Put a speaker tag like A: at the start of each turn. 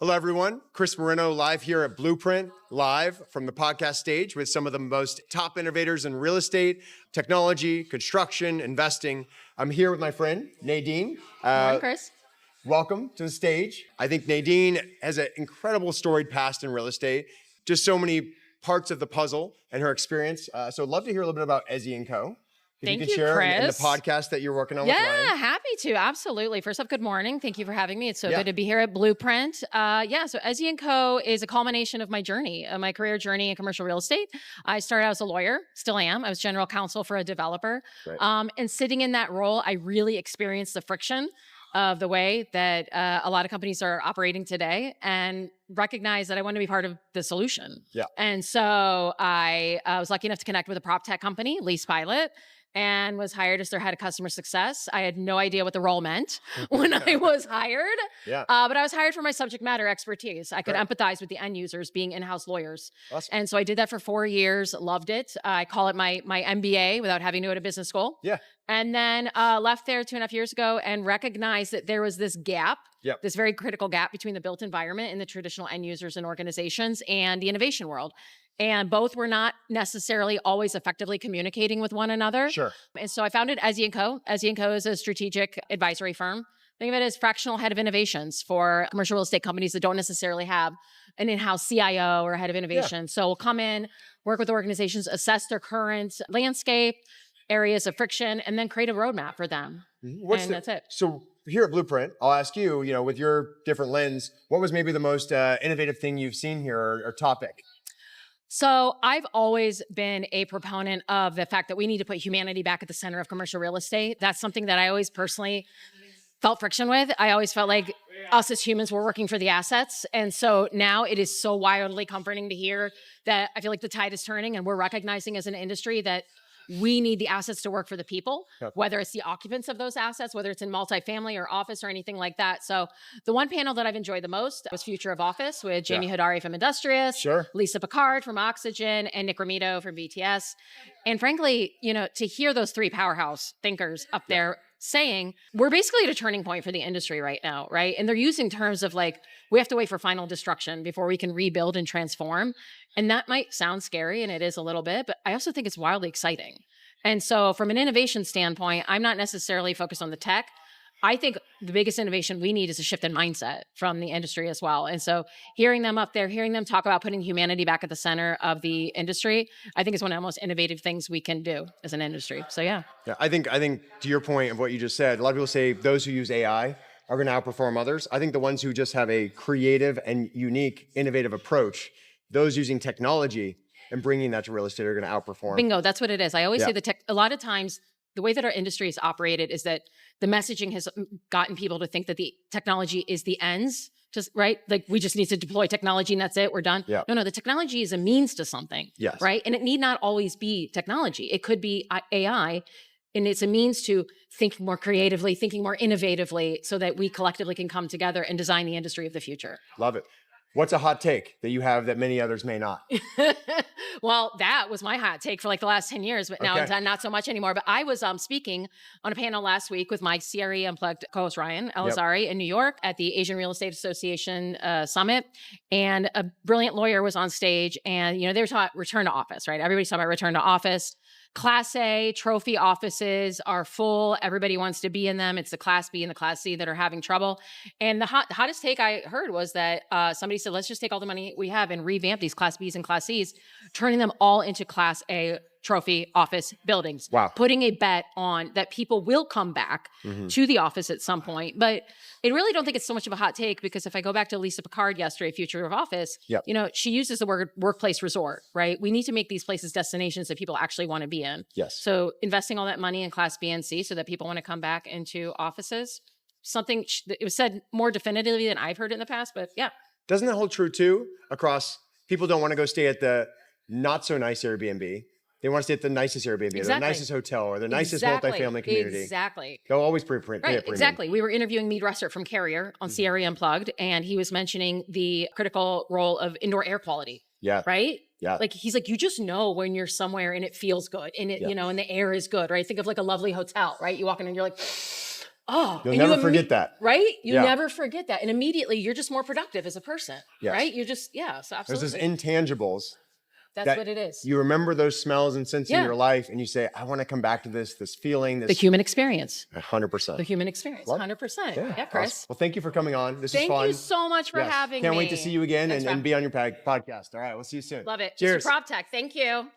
A: Hello, everyone. Chris Moreno live here at Blueprint, live from the podcast stage with some of the most top innovators in real estate, technology, construction, investing. I'm here with my friend, Nadine.
B: Morning, Chris.
A: Welcome to the stage. I think Nadine has an incredible storied past in real estate, just so many parts of the puzzle and her experience. So I'd love to hear a little bit about Ezzie Co. If
B: Thank
A: you
B: you,
A: can share in the
B: Chris.
A: podcast that you're working on with Ryan.
B: Yeah, happy to. Absolutely. First off, good morning. Thank you for having me. It's so good to be here at Blueprint. So Ezzie Co is a culmination of my journey, my career journey in commercial real estate. I started out as a lawyer, still am. I was general counsel for a developer. Right. And sitting in that role, I really experienced the friction of the way that a lot of companies are operating today and recognize that I want to be part of the solution. Yeah. And so I was lucky enough to connect with a PropTech company, LeasePilot, and was hired as their head of customer success. I had no idea what the role meant when I was hired, but I was hired for my subject matter expertise. I could empathize with the end users being in-house lawyers. Awesome. And so I did that for 4 years, loved it. I call it my MBA without having to go to business school. Yeah. And then left there 2.5 years ago and recognized that there was this gap, this very critical gap between the built environment and the traditional end users and organizations and the innovation world. And both were not necessarily always effectively communicating with one another. Sure. And so I founded Ezzie Co. Ezzie Co is a strategic advisory firm. Think of it as fractional head of innovations for commercial real estate companies that don't necessarily have an in-house CIO or a head of innovation. So we'll come in, work with organizations, assess their current landscape, areas of friction, and then create a roadmap for them. That's it.
A: So here at Blueprint, I'll ask you, with your different lens, what was maybe the most innovative thing you've seen here or topic?
B: So I've always been a proponent of the fact that we need to put humanity back at the center of commercial real estate. That's something that I always personally felt friction with. I always felt like us as humans were working for the assets. And so now it is so wildly comforting to hear that I feel like the tide is turning and we're recognizing as an industry that we need the assets to work for the people, whether it's the occupants of those assets, whether it's in multifamily or office or anything like that. So the one panel that I've enjoyed the most was Future of Office with Jamie Hodari from Industrious, Lisa Picard from Oxygen, and Nick Ramito from BTS. And frankly, to hear those three powerhouse thinkers up there saying, we're basically at a turning point for the industry right now, right? And they're using terms of like, we have to wait for final destruction before we can rebuild and transform. And that might sound scary, and it is a little bit, but I also think it's wildly exciting. And so from an innovation standpoint, I'm not necessarily focused on the tech. I think the biggest innovation we need is a shift in mindset from the industry as well. And so hearing them up there, hearing them talk about putting humanity back at the center of the industry, I think is one of the most innovative things we can do as an industry. So yeah. Yeah,
A: I think to your point of what you just said, a lot of people say those who use AI are going to outperform others. I think the ones who just have a creative and unique, innovative approach, those using technology and bringing that to real estate are going to outperform.
B: Bingo, that's what it is. I always say a lot of times, the way that our industry is operated is that the messaging has gotten people to think that the technology is the ends, just right? Like we just need to deploy technology and that's it, we're done. Yeah. No, the technology is a means to something, right? And it need not always be technology. It could be AI, and it's a means to think more creatively, thinking more innovatively so that we collectively can come together and design the industry of the future.
A: Love it. What's a hot take that you have that many others may not?
B: Well, that was my hot take for like the last 10 years, but now not so much anymore. But I was speaking on a panel last week with my CRE Unplugged co-host Ryan Elazari in New York at the Asian Real Estate Association Summit. And a brilliant lawyer was on stage and, they were talking about return to office, right? Everybody's talking about return to office. Class A trophy offices are full. Everybody wants to be in them. It's the Class B and the Class C that are having trouble. And the hottest take I heard was that somebody said, let's just take all the money we have and revamp these Class Bs and Class Cs, turning them all into Class A trophy office buildings. Wow. Putting a bet on that people will come back to the office at some point. But I really don't think it's so much of a hot take because if I go back to Lisa Picard yesterday, Future of Office, she uses the word workplace resort, right? We need to make these places destinations that people actually want to be in. Yes. So investing all that money in Class B and C so that people want to come back into offices, something, it was said more definitively than I've heard it in the past, but yeah.
A: Doesn't that hold true too across, people don't want to go stay at the not so nice Airbnb. They want to stay at the nicest Airbnb, or the nicest hotel, or the nicest multifamily community.
B: Exactly.
A: They'll always pay a premium.
B: Exactly. We were interviewing Mead Russert from Carrier on CRE Unplugged, and he was mentioning the critical role of indoor air quality. Yeah. Right? Yeah. Like, he's like, you just know when you're somewhere and it feels good, and it, and the air is good, right? Think of like a lovely hotel, right? You walk in and you're like, Oh,
A: You'll never forget that.
B: Right? You
A: Yeah.
B: never forget that. And immediately you're just more productive as a person,
A: Yes.
B: right? You're just, yeah, so
A: There's
B: absolutely.
A: this intangibles.
B: That's
A: that
B: what it is.
A: You remember those smells and scents in
B: Yeah.
A: your life, and you say, I want to come back to this feeling,
B: The
A: this
B: human experience.
A: 100%.
B: The human experience.
A: Love it.
B: 100%.
A: Yeah,
B: Yeah, Chris.
A: awesome. Well, thank you for coming on. This is
B: Thank
A: fun.
B: you so much for
A: Yes.
B: having
A: Can't
B: me.
A: wait to see you again
B: Thanks
A: and
B: for
A: be on your podcast. All right, we'll see you soon.
B: Love it.
A: Cheers.
B: This is PropTech. Thank you.